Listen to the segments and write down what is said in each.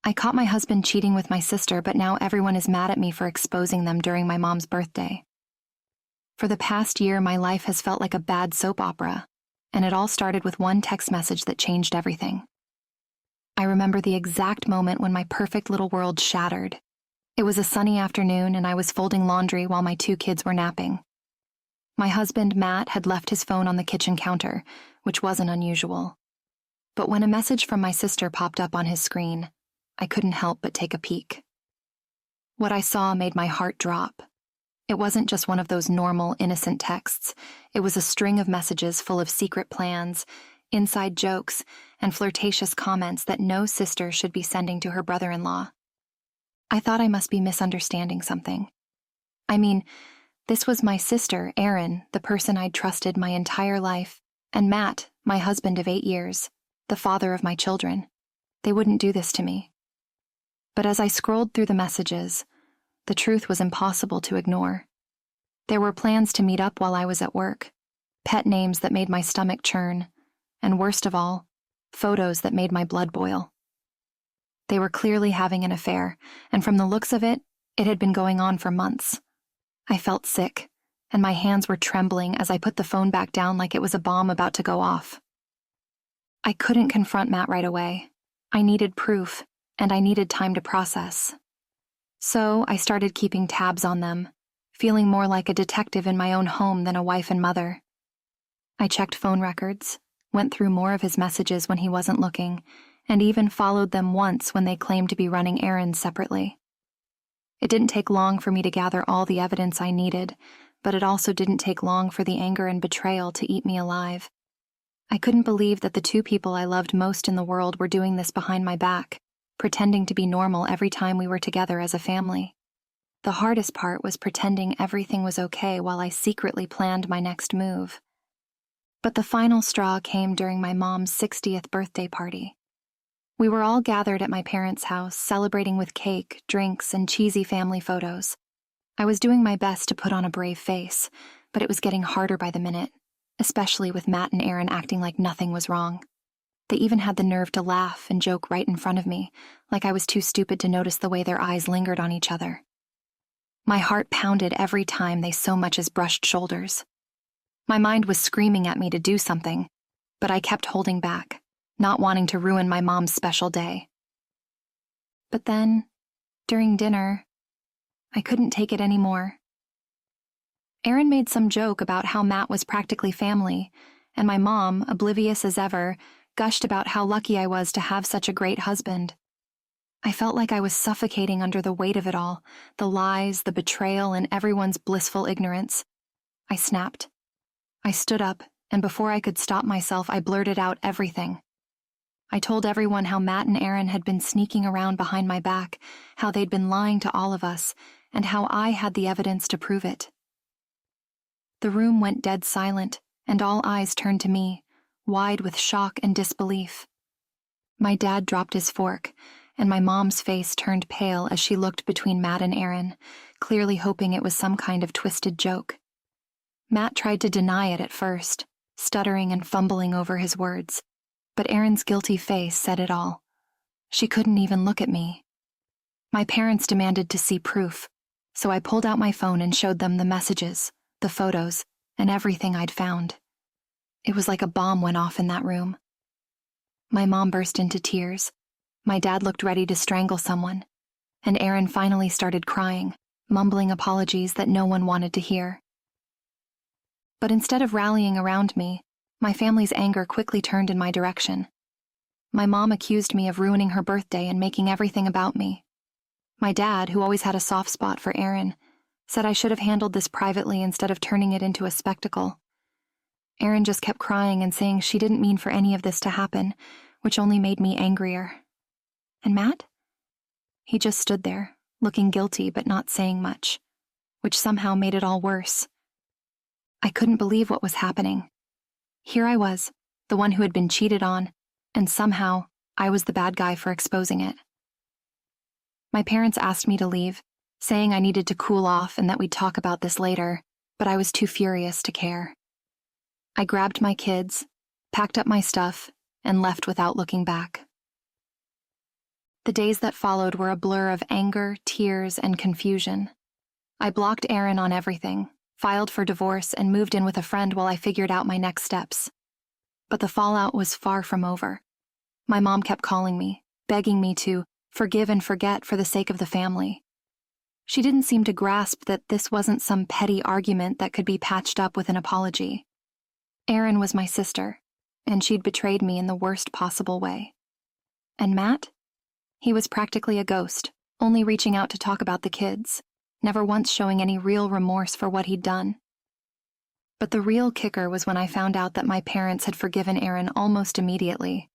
I caught my husband cheating with my sister, but now everyone is mad at me for exposing them during my mom's birthday. For the past year, my life has felt like a bad soap opera, and it all started with one text message that changed everything. I remember the exact moment when my perfect little world shattered. It was a sunny afternoon, and I was folding laundry while my 2 kids were napping. My husband, Matt, had left his phone on the kitchen counter, which wasn't unusual. But when a message from my sister popped up on his screen, I couldn't help but take a peek. What I saw made my heart drop. It wasn't just one of those normal, innocent texts. It was a string of messages full of secret plans, inside jokes, and flirtatious comments that no sister should be sending to her brother-in-law. I thought I must be misunderstanding something. I mean, this was my sister, Erin, the person I'd trusted my entire life, and Matt, my husband of 8 years, the father of my children. They wouldn't do this to me. But as I scrolled through the messages, the truth was impossible to ignore. There were plans to meet up while I was at work, pet names that made my stomach churn, and worst of all, photos that made my blood boil. They were clearly having an affair, and from the looks of it, it had been going on for months. I felt sick, and my hands were trembling as I put the phone back down like it was a bomb about to go off. I couldn't confront Matt right away. I needed proof, and I needed time to process. So I started keeping tabs on them, feeling more like a detective in my own home than a wife and mother. I checked phone records, went through more of his messages when he wasn't looking, and even followed them once when they claimed to be running errands separately. It didn't take long for me to gather all the evidence I needed, but it also didn't take long for the anger and betrayal to eat me alive. I couldn't believe that the 2 people I loved most in the world were doing this behind my back, pretending to be normal every time we were together as a family. The hardest part was pretending everything was okay while I secretly planned my next move. But the final straw came during my mom's 60th birthday party. We were all gathered at my parents' house, celebrating with cake, drinks, and cheesy family photos. I was doing my best to put on a brave face, but it was getting harder by the minute, especially with Matt and Erin acting like nothing was wrong. They even had the nerve to laugh and joke right in front of me, like I was too stupid to notice the way their eyes lingered on each other. My heart pounded every time they so much as brushed shoulders. My mind was screaming at me to do something, but I kept holding back, not wanting to ruin my mom's special day. But then, during dinner, I couldn't take it anymore. Erin made some joke about how Matt was practically family, and my mom, oblivious as ever, gushed about how lucky I was to have such a great husband. I felt like I was suffocating under the weight of it all, the lies, the betrayal, and everyone's blissful ignorance. I snapped. I stood up, and before I could stop myself, I blurted out everything. I told everyone how Matt and Erin had been sneaking around behind my back, how they'd been lying to all of us, and how I had the evidence to prove it. The room went dead silent, and all eyes turned to me, wide with shock and disbelief. My dad dropped his fork, and my mom's face turned pale as she looked between Matt and Erin, clearly hoping it was some kind of twisted joke. Matt tried to deny it at first, stuttering and fumbling over his words, but Erin's guilty face said it all. She couldn't even look at me. My parents demanded to see proof, so I pulled out my phone and showed them the messages, the photos, and everything I'd found. It was like a bomb went off in that room. My mom burst into tears. My dad looked ready to strangle someone, and Erin finally started crying, mumbling apologies that no one wanted to hear. But instead of rallying around me, my family's anger quickly turned in my direction. My mom accused me of ruining her birthday and making everything about me. My dad, who always had a soft spot for Erin, said I should have handled this privately instead of turning it into a spectacle. Erin just kept crying and saying she didn't mean for any of this to happen, which only made me angrier. And Matt? He just stood there, looking guilty but not saying much, which somehow made it all worse. I couldn't believe what was happening. Here I was, the one who had been cheated on, and somehow I was the bad guy for exposing it. My parents asked me to leave, saying I needed to cool off and that we'd talk about this later, but I was too furious to care. I grabbed my kids, packed up my stuff, and left without looking back. The days that followed were a blur of anger, tears, and confusion. I blocked Erin on everything, filed for divorce, and moved in with a friend while I figured out my next steps. But the fallout was far from over. My mom kept calling me, begging me to forgive and forget for the sake of the family. She didn't seem to grasp that this wasn't some petty argument that could be patched up with an apology. Erin was my sister, and she'd betrayed me in the worst possible way. And Matt? He was practically a ghost, only reaching out to talk about the kids, never once showing any real remorse for what he'd done. But the real kicker was when I found out that my parents had forgiven Erin almost immediately.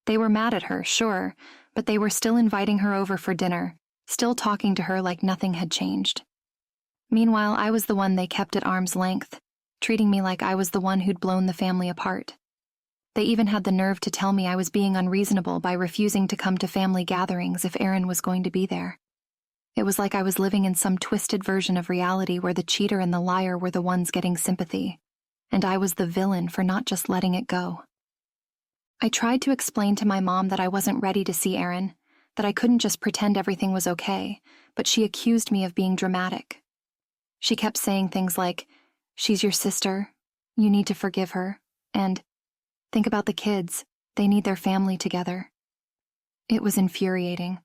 They were mad at her, sure, but they were still inviting her over for dinner, still talking to her like nothing had changed. Meanwhile, I was the one they kept at arm's length, treating me like I was the one who'd blown the family apart. They even had the nerve to tell me I was being unreasonable by refusing to come to family gatherings if Erin was going to be there. It was like I was living in some twisted version of reality where the cheater and the liar were the ones getting sympathy, and I was the villain for not just letting it go. I tried to explain to my mom that I wasn't ready to see Erin, that I couldn't just pretend everything was okay, but she accused me of being dramatic. She kept saying things like, "She's your sister, you need to forgive her," and "Think about the kids, they need their family together." It was infuriating.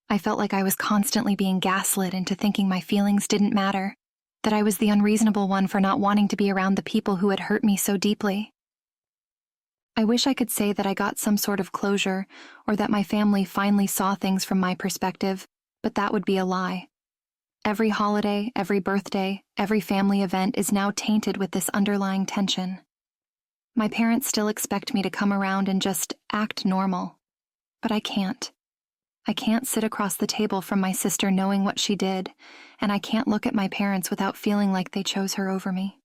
I felt like I was constantly being gaslit into thinking my feelings didn't matter, that I was the unreasonable one for not wanting to be around the people who had hurt me so deeply. I wish I could say that I got some sort of closure or that my family finally saw things from my perspective, but that would be a lie. Every holiday, every birthday, every family event is now tainted with this underlying tension. My parents still expect me to come around and just act normal, but I can't. I can't sit across the table from my sister knowing what she did, and I can't look at my parents without feeling like they chose her over me.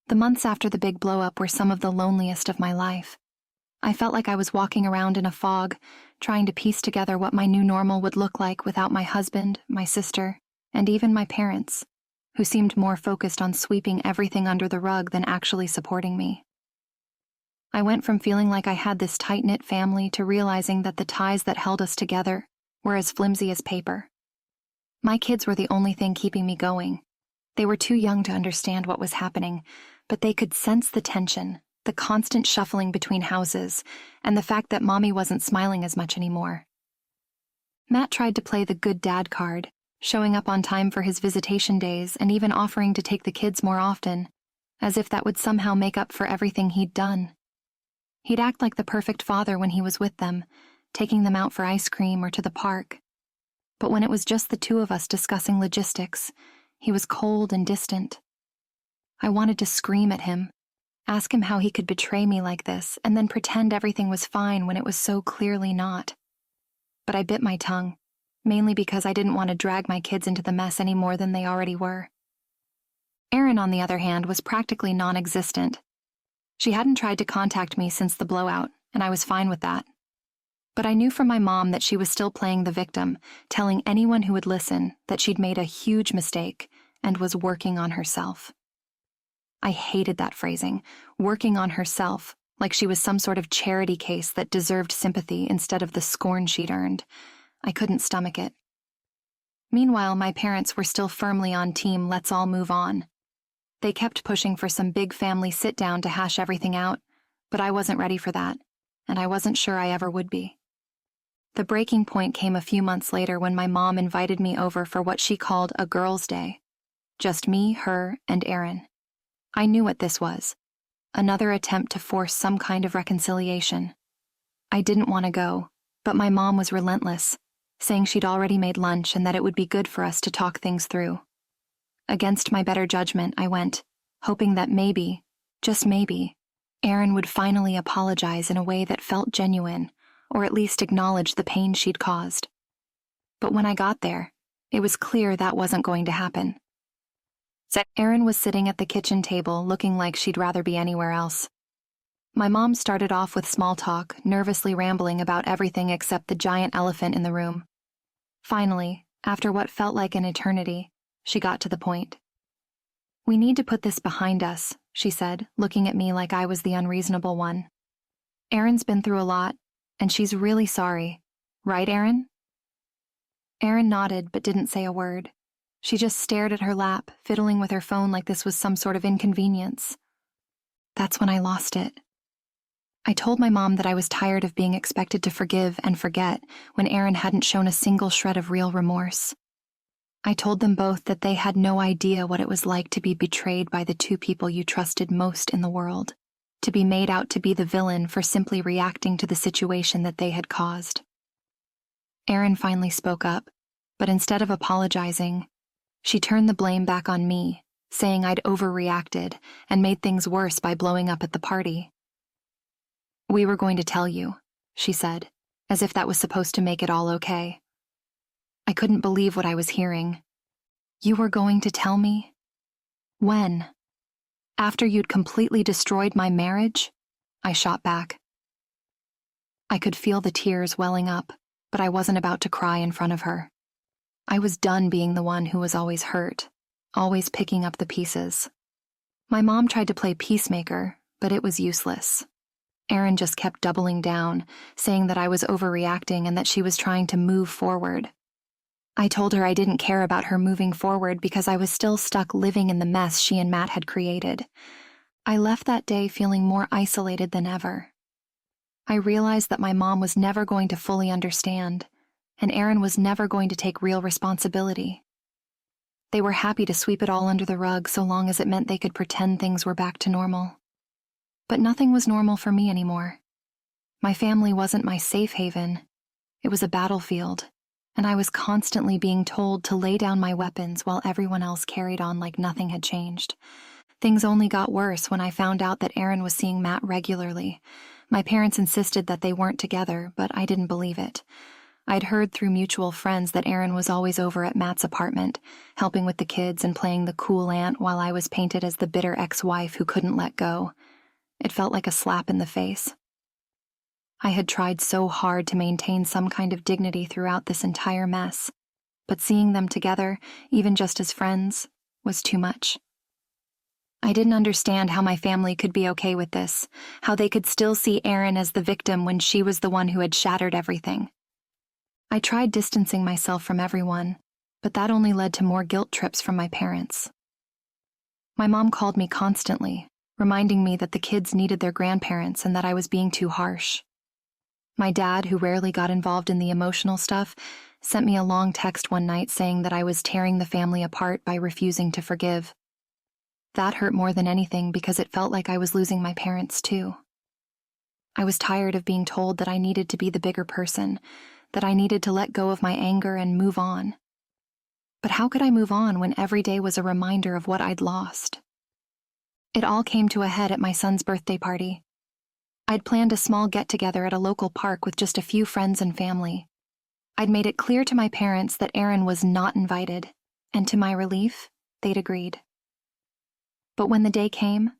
The months after the big blow-up were some of the loneliest of my life. I felt like I was walking around in a fog, trying to piece together what my new normal would look like without my husband, my sister, and even my parents, who seemed more focused on sweeping everything under the rug than actually supporting me. I went from feeling like I had this tight-knit family to realizing that the ties that held us together were as flimsy as paper. My kids were the only thing keeping me going. They were too young to understand what was happening, but they could sense the tension, the constant shuffling between houses, and the fact that Mommy wasn't smiling as much anymore. Matt tried to play the good dad card, showing up on time for his visitation days and even offering to take the kids more often, as if that would somehow make up for everything he'd done. He'd act like the perfect father when he was with them, taking them out for ice cream or to the park. But when it was just the two of us discussing logistics, he was cold and distant. I wanted to scream at him, ask him how he could betray me like this, and then pretend everything was fine when it was so clearly not. But I bit my tongue, mainly because I didn't want to drag my kids into the mess any more than they already were. Erin, on the other hand, was practically non-existent. She hadn't tried to contact me since the blowout, and I was fine with that. But I knew from my mom that she was still playing the victim, telling anyone who would listen that she'd made a huge mistake and was working on herself. I hated that phrasing, working on herself, like she was some sort of charity case that deserved sympathy instead of the scorn she'd earned. I couldn't stomach it. Meanwhile, my parents were still firmly on team let's all move on. They kept pushing for some big family sit-down to hash everything out, but I wasn't ready for that, and I wasn't sure I ever would be. The breaking point came a few months later when my mom invited me over for what she called a girls' day. Just me, her, and Erin. I knew what this was. Another attempt to force some kind of reconciliation. I didn't want to go, but my mom was relentless, saying she'd already made lunch and that it would be good for us to talk things through. Against my better judgment, I went, hoping that maybe, just maybe, Erin would finally apologize in a way that felt genuine, or at least acknowledge the pain she'd caused. But when I got there, it was clear that wasn't going to happen. Erin was sitting at the kitchen table looking like she'd rather be anywhere else. My mom started off with small talk, nervously rambling about everything except the giant elephant in the room. Finally, after what felt like an eternity, she got to the point. "We need to put this behind us," she said, looking at me like I was the unreasonable one. "Erin's been through a lot, and she's really sorry. Right, Erin?" Erin nodded but didn't say a word. She just stared at her lap, fiddling with her phone like this was some sort of inconvenience. That's when I lost it. I told my mom that I was tired of being expected to forgive and forget when Erin hadn't shown a single shred of real remorse. I told them both that they had no idea what it was like to be betrayed by the two people you trusted most in the world, to be made out to be the villain for simply reacting to the situation that they had caused. Erin finally spoke up, but instead of apologizing, she turned the blame back on me, saying I'd overreacted and made things worse by blowing up at the party. "We were going to tell you," she said, as if that was supposed to make it all okay. I couldn't believe what I was hearing. "You were going to tell me? When? After you'd completely destroyed my marriage?" I shot back. I could feel the tears welling up, but I wasn't about to cry in front of her. I was done being the one who was always hurt, always picking up the pieces. My mom tried to play peacemaker, but it was useless. Erin just kept doubling down, saying that I was overreacting and that she was trying to move forward. I told her I didn't care about her moving forward because I was still stuck living in the mess she and Matt had created. I left that day feeling more isolated than ever. I realized that my mom was never going to fully understand, and Erin was never going to take real responsibility. They were happy to sweep it all under the rug so long as it meant they could pretend things were back to normal. But nothing was normal for me anymore. My family wasn't my safe haven. It was a battlefield, and I was constantly being told to lay down my weapons while everyone else carried on like nothing had changed. Things only got worse when I found out that Erin was seeing Matt regularly. My parents insisted that they weren't together, but I didn't believe it. I'd heard through mutual friends that Erin was always over at Matt's apartment, helping with the kids and playing the cool aunt while I was painted as the bitter ex-wife who couldn't let go. It felt like a slap in the face. I had tried so hard to maintain some kind of dignity throughout this entire mess, but seeing them together, even just as friends, was too much. I didn't understand how my family could be okay with this, how they could still see Erin as the victim when she was the one who had shattered everything. I tried distancing myself from everyone, but that only led to more guilt trips from my parents. My mom called me constantly, reminding me that the kids needed their grandparents and that I was being too harsh. My dad, who rarely got involved in the emotional stuff, sent me a long text one night saying that I was tearing the family apart by refusing to forgive. That hurt more than anything because it felt like I was losing my parents too. I was tired of being told that I needed to be the bigger person, that I needed to let go of my anger and move on. But how could I move on when every day was a reminder of what I'd lost? It all came to a head at my son's birthday party. I'd planned a small get-together at a local park with just a few friends and family. I'd made it clear to my parents that Erin was not invited, and to my relief, they'd agreed. But when the day came,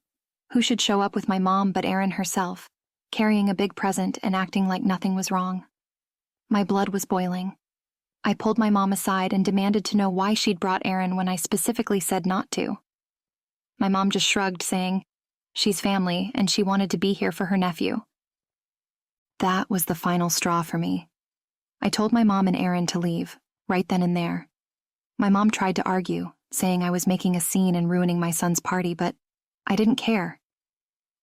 who should show up with my mom but Erin herself, carrying a big present and acting like nothing was wrong? My blood was boiling. I pulled my mom aside and demanded to know why she'd brought Erin when I specifically said not to. My mom just shrugged, saying, "She's family, and she wanted to be here for her nephew." That was the final straw for me. I told my mom and Erin to leave, right then and there. My mom tried to argue, saying I was making a scene and ruining my son's party, but I didn't care.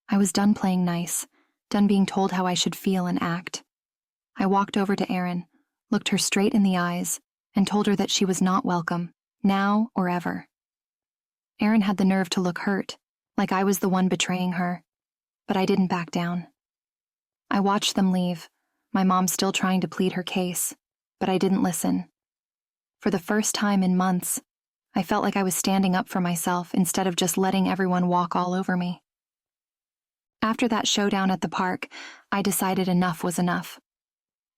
I was done playing nice, done being told how I should feel and act. I walked over to Erin, looked her straight in the eyes, and told her that she was not welcome, now or ever. Erin had the nerve to look hurt, like I was the one betraying her, but I didn't back down. I watched them leave, my mom still trying to plead her case, but I didn't listen. For the first time in months, I felt like I was standing up for myself instead of just letting everyone walk all over me. After that showdown at the park, I decided enough was enough.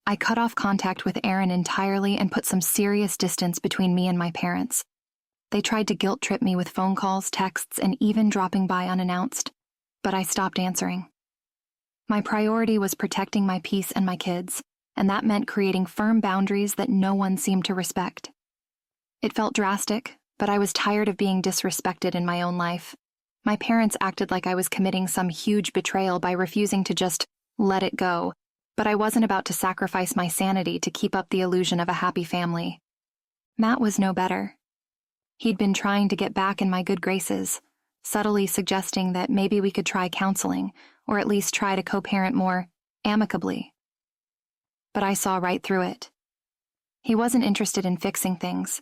I cut off contact with Erin entirely and put some serious distance between me and my parents. They tried to guilt-trip me with phone calls, texts, and even dropping by unannounced, but I stopped answering. My priority was protecting my peace and my kids, and that meant creating firm boundaries that no one seemed to respect. It felt drastic, but I was tired of being disrespected in my own life. My parents acted like I was committing some huge betrayal by refusing to just let it go, but I wasn't about to sacrifice my sanity to keep up the illusion of a happy family. Matt was no better. He'd been trying to get back in my good graces, subtly suggesting that maybe we could try counseling, or at least try to co-parent more amicably. But I saw right through it. He wasn't interested in fixing things.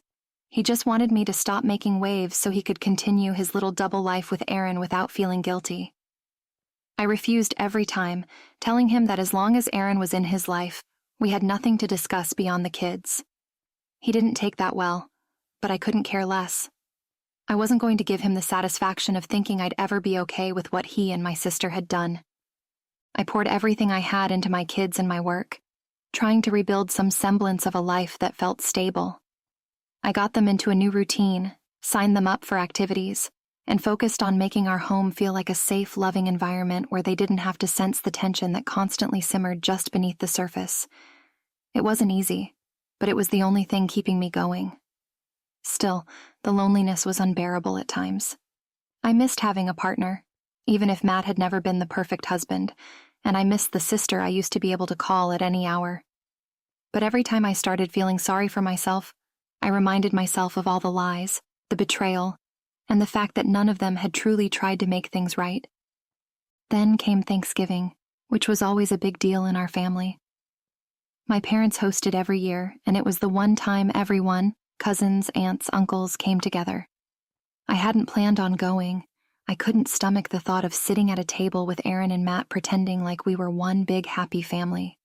He just wanted me to stop making waves so he could continue his little double life with Erin without feeling guilty. I refused every time, telling him that as long as Erin was in his life, we had nothing to discuss beyond the kids. He didn't take that well, but I couldn't care less. I wasn't going to give him the satisfaction of thinking I'd ever be okay with what he and my sister had done. I poured everything I had into my kids and my work, trying to rebuild some semblance of a life that felt stable. I got them into a new routine, signed them up for activities, and focused on making our home feel like a safe, loving environment where they didn't have to sense the tension that constantly simmered just beneath the surface. It wasn't easy, but it was the only thing keeping me going. Still, the loneliness was unbearable at times. I missed having a partner, even if Matt had never been the perfect husband, and I missed the sister I used to be able to call at any hour. But every time I started feeling sorry for myself, I reminded myself of all the lies, the betrayal, and the fact that none of them had truly tried to make things right. Then came Thanksgiving, which was always a big deal in our family. My parents hosted every year, and it was the one time everyone, cousins, aunts, uncles, came together. I hadn't planned on going. I couldn't stomach the thought of sitting at a table with Erin and Matt pretending like we were one big happy family.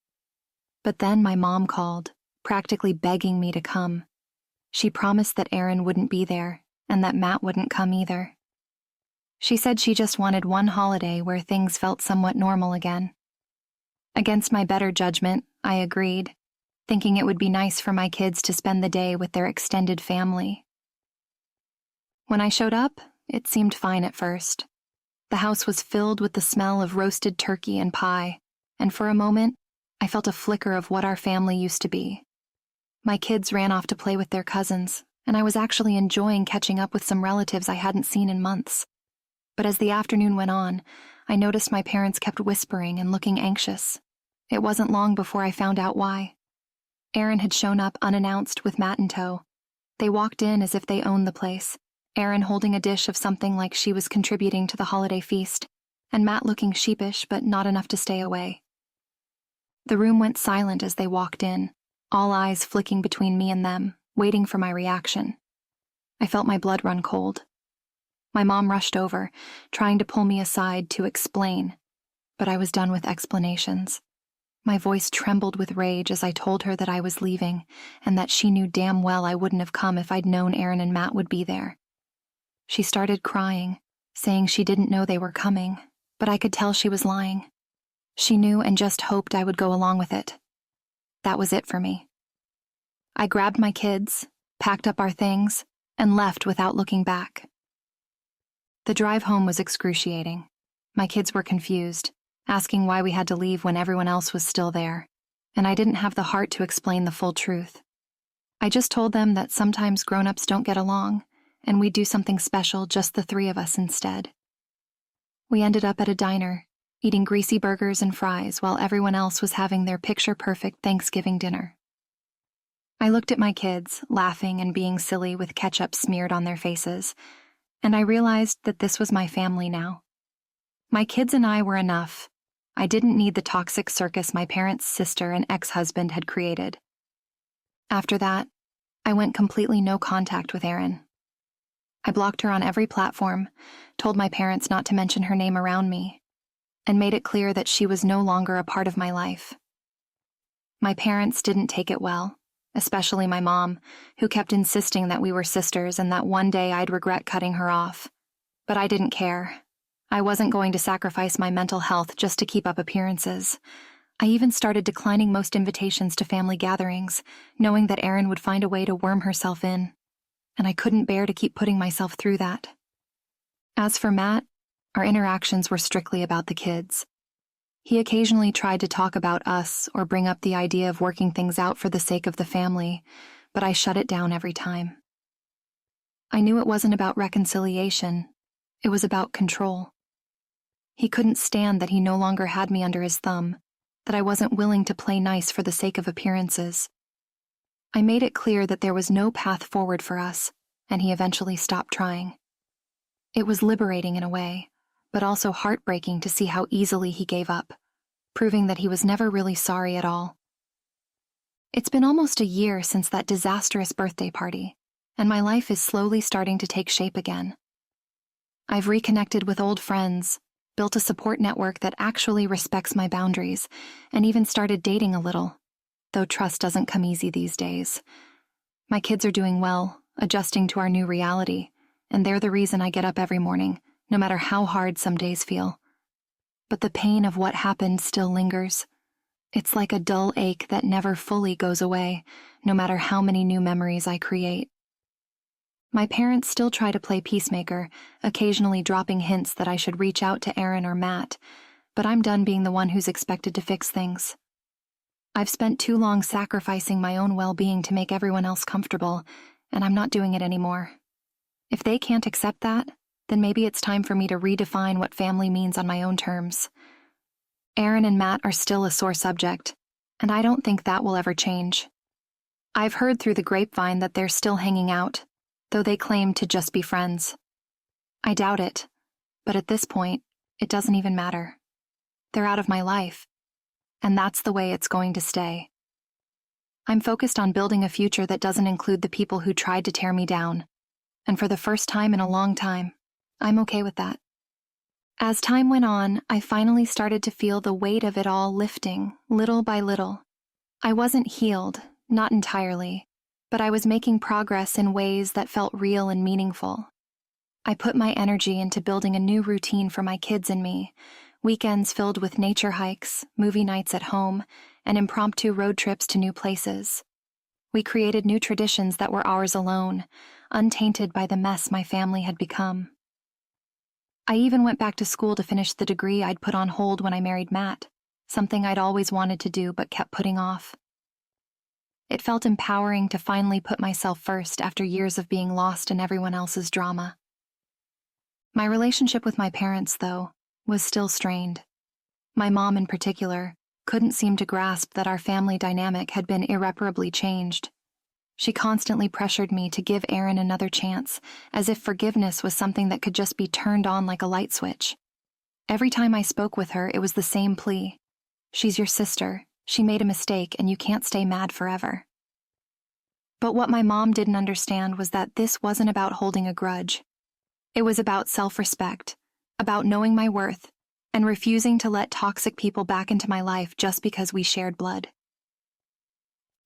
But then my mom called, practically begging me to come. She promised that Erin wouldn't be there, and that Matt wouldn't come either. She said she just wanted one holiday where things felt somewhat normal again. Against my better judgment, I agreed, thinking it would be nice for my kids to spend the day with their extended family. When I showed up, it seemed fine at first. The house was filled with the smell of roasted turkey and pie, and for a moment, I felt a flicker of what our family used to be. My kids ran off to play with their cousins, and I was actually enjoying catching up with some relatives I hadn't seen in months. But as the afternoon went on, I noticed my parents kept whispering and looking anxious. It wasn't long before I found out why. Erin had shown up unannounced with Matt in tow. They walked in as if they owned the place, Erin holding a dish of something like she was contributing to the holiday feast, and Matt looking sheepish but not enough to stay away. The room went silent as they walked in, all eyes flicking between me and them, waiting for my reaction. I felt my blood run cold. My mom rushed over, trying to pull me aside to explain, but I was done with explanations. My voice trembled with rage as I told her that I was leaving, and that she knew damn well I wouldn't have come if I'd known Erin and Matt would be there. She started crying, saying she didn't know they were coming, but I could tell she was lying. She knew and just hoped I would go along with it. That was it for me. I grabbed my kids, packed up our things, and left without looking back. The drive home was excruciating. My kids were confused, asking why we had to leave when everyone else was still there, and I didn't have the heart to explain the full truth. I just told them that sometimes grown-ups don't get along, and we'd do something special, just the three of us instead. We ended up at a diner, eating greasy burgers and fries while everyone else was having their picture-perfect Thanksgiving dinner. I looked at my kids, laughing and being silly with ketchup smeared on their faces, and I realized that this was my family now. My kids and I were enough. I didn't need the toxic circus my parents' sister and ex-husband had created. After that, I went completely no contact with Erin. I blocked her on every platform, told my parents not to mention her name around me, and made it clear that she was no longer a part of my life. My parents didn't take it well, especially my mom, who kept insisting that we were sisters and that one day I'd regret cutting her off. But I didn't care. I wasn't going to sacrifice my mental health just to keep up appearances. I even started declining most invitations to family gatherings, knowing that Erin would find a way to worm herself in, and I couldn't bear to keep putting myself through that. As for Matt, our interactions were strictly about the kids. He occasionally tried to talk about us or bring up the idea of working things out for the sake of the family, but I shut it down every time. I knew it wasn't about reconciliation, it was about control. He couldn't stand that he no longer had me under his thumb, that I wasn't willing to play nice for the sake of appearances. I made it clear that there was no path forward for us, and he eventually stopped trying. It was liberating in a way, but also heartbreaking to see how easily he gave up, proving that he was never really sorry at all. It's been almost a year since that disastrous birthday party, and my life is slowly starting to take shape again. I've reconnected with old friends, built a support network that actually respects my boundaries, and even started dating a little, though trust doesn't come easy these days. My kids are doing well, adjusting to our new reality, and they're the reason I get up every morning, no matter how hard some days feel. But the pain of what happened still lingers. It's like a dull ache that never fully goes away, no matter how many new memories I create. My parents still try to play peacemaker, occasionally dropping hints that I should reach out to Erin or Matt, but I'm done being the one who's expected to fix things. I've spent too long sacrificing my own well-being to make everyone else comfortable, and I'm not doing it anymore. If they can't accept that, then maybe it's time for me to redefine what family means on my own terms. Erin and Matt are still a sore subject, and I don't think that will ever change. I've heard through the grapevine that they're still hanging out, though they claim to just be friends. I doubt it, but at this point, it doesn't even matter. They're out of my life, and that's the way it's going to stay. I'm focused on building a future that doesn't include the people who tried to tear me down, and for the first time in a long time, I'm okay with that. As time went on, I finally started to feel the weight of it all lifting, little by little. I wasn't healed, not entirely, but I was making progress in ways that felt real and meaningful. I put my energy into building a new routine for my kids and me, weekends filled with nature hikes, movie nights at home, and impromptu road trips to new places. We created new traditions that were ours alone, untainted by the mess my family had become. I even went back to school to finish the degree I'd put on hold when I married Matt, something I'd always wanted to do but kept putting off. It felt empowering to finally put myself first after years of being lost in everyone else's drama. My relationship with my parents, though, was still strained. My mom, in particular, couldn't seem to grasp that our family dynamic had been irreparably changed. She constantly pressured me to give Erin another chance, as if forgiveness was something that could just be turned on like a light switch. Every time I spoke with her, it was the same plea. She's your sister. She made a mistake, and you can't stay mad forever. But what my mom didn't understand was that this wasn't about holding a grudge. It was about self-respect, about knowing my worth, and refusing to let toxic people back into my life just because we shared blood.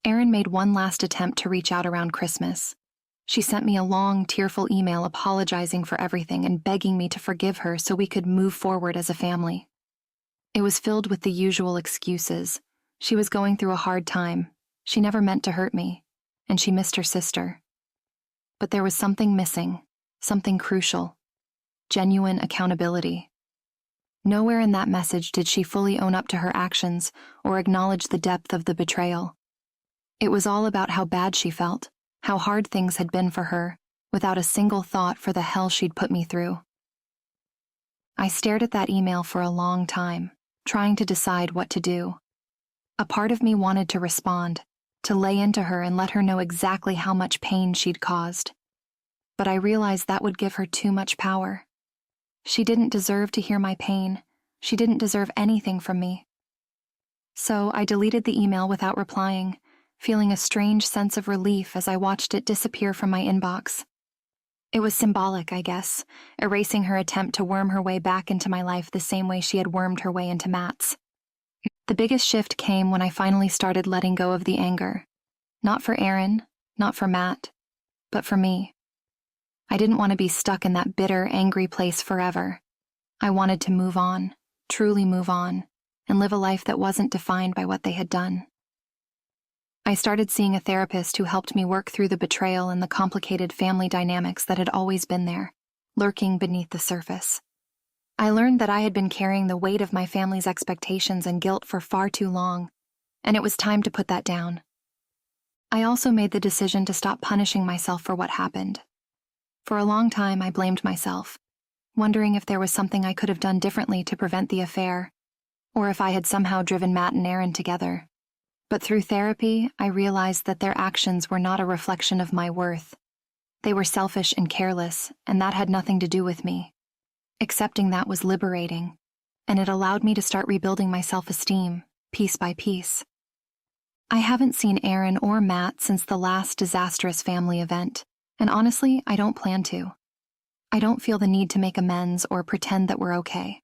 Erin made one last attempt to reach out around Christmas. She sent me a long, tearful email apologizing for everything and begging me to forgive her so we could move forward as a family. It was filled with the usual excuses. She was going through a hard time. She never meant to hurt me, and she missed her sister. But there was something missing, something crucial: genuine accountability. Nowhere in that message did she fully own up to her actions or acknowledge the depth of the betrayal. It was all about how bad she felt, how hard things had been for her, without a single thought for the hell she'd put me through. I stared at that email for a long time, trying to decide what to do. A part of me wanted to respond, to lay into her and let her know exactly how much pain she'd caused. But I realized that would give her too much power. She didn't deserve to hear my pain. She didn't deserve anything from me. So I deleted the email without replying, feeling a strange sense of relief as I watched it disappear from my inbox. It was symbolic, I guess, erasing her attempt to worm her way back into my life the same way she had wormed her way into Matt's. The biggest shift came when I finally started letting go of the anger. Not for Erin, not for Matt, but for me. I didn't want to be stuck in that bitter, angry place forever. I wanted to move on, truly move on, and live a life that wasn't defined by what they had done. I started seeing a therapist who helped me work through the betrayal and the complicated family dynamics that had always been there, lurking beneath the surface. I learned that I had been carrying the weight of my family's expectations and guilt for far too long, and it was time to put that down. I also made the decision to stop punishing myself for what happened. For a long time, I blamed myself, wondering if there was something I could have done differently to prevent the affair, or if I had somehow driven Matt and Erin together. But through therapy, I realized that their actions were not a reflection of my worth. They were selfish and careless, and that had nothing to do with me. Accepting that was liberating, and it allowed me to start rebuilding my self-esteem, piece by piece. I haven't seen Erin or Matt since the last disastrous family event, and honestly, I don't plan to. I don't feel the need to make amends or pretend that we're okay.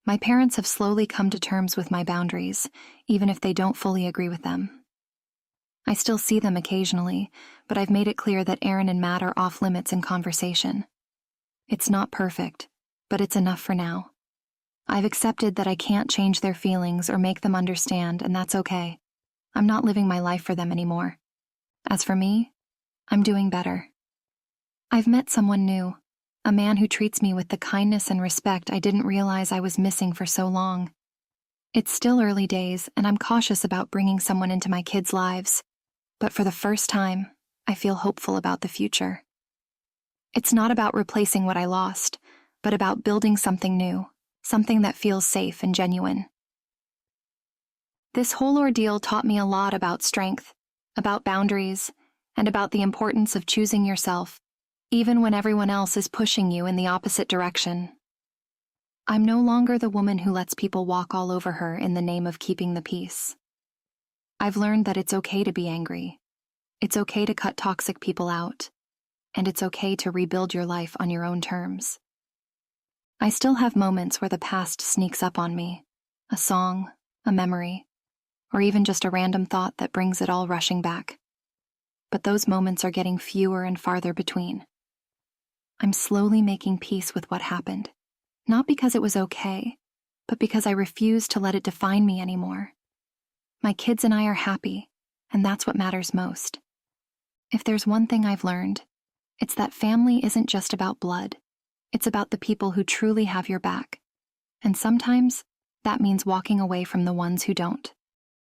My parents have slowly come to terms with my boundaries, even if they don't fully agree with them. I still see them occasionally, but I've made it clear that Erin and Matt are off limits in conversation. It's not perfect, but it's enough for now. I've accepted that I can't change their feelings or make them understand, and that's okay. I'm not living my life for them anymore. As for me, I'm doing better. I've met someone new, a man who treats me with the kindness and respect I didn't realize I was missing for so long. It's still early days, and I'm cautious about bringing someone into my kids' lives, but for the first time, I feel hopeful about the future. It's not about replacing what I lost, but about building something new, something that feels safe and genuine. This whole ordeal taught me a lot about strength, about boundaries, and about the importance of choosing yourself, even when everyone else is pushing you in the opposite direction. I'm no longer the woman who lets people walk all over her in the name of keeping the peace. I've learned that it's okay to be angry. It's okay to cut toxic people out. And it's okay to rebuild your life on your own terms. I still have moments where the past sneaks up on me, a song, a memory, or even just a random thought that brings it all rushing back. But those moments are getting fewer and farther between. I'm slowly making peace with what happened, not because it was okay, but because I refuse to let it define me anymore. My kids and I are happy, and that's what matters most. If there's one thing I've learned, it's that family isn't just about blood. It's about the people who truly have your back. And sometimes, that means walking away from the ones who don't.